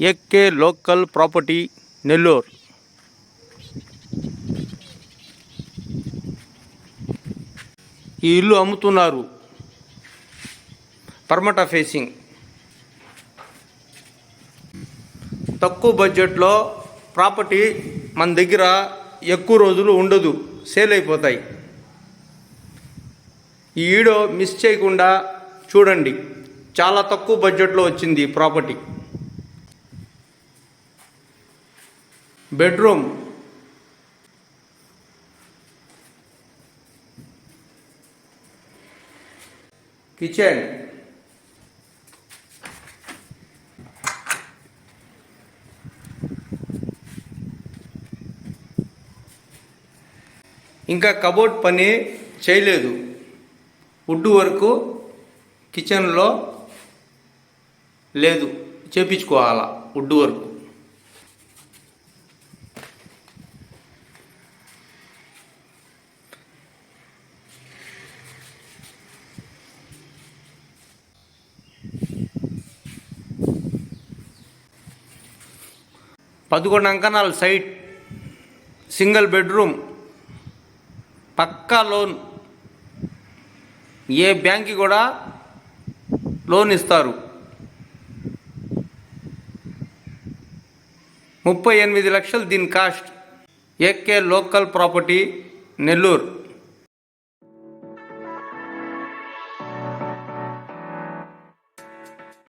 AK local property Nellore. ఈ ఇల్లు అమ్ముతున్నారు. పర్మటా ఫేసింగ్, తక్కువ బడ్జెట్లో ప్రాపర్టీ మన దగ్గర ఎక్కువ రోజులు ఉండదు, సేల్ అయిపోతాయి. ఈ వీడియో మిస్ చేయకుండా చూడండి. చాలా తక్కువ బడ్జెట్లో వచ్చింది ఈ ప్రాపర్టీ. బెడ్రూమ్, కిచెన్, ఇంకా కబోర్డ్ పని చేయలేదు. వుడ్ వర్క్ కిచెన్లో లేదు, చేపించుకోవాలా వుడ్ వర్క్. పదకొండు అంకణాల సైట్, సింగిల్ బెడ్రూమ్, పక్కా లోన్. ఏ బ్యాంక్ కూడా లోన్ ఇస్తారు. 38 లక్షలు దీని cost. AK local property Nellore.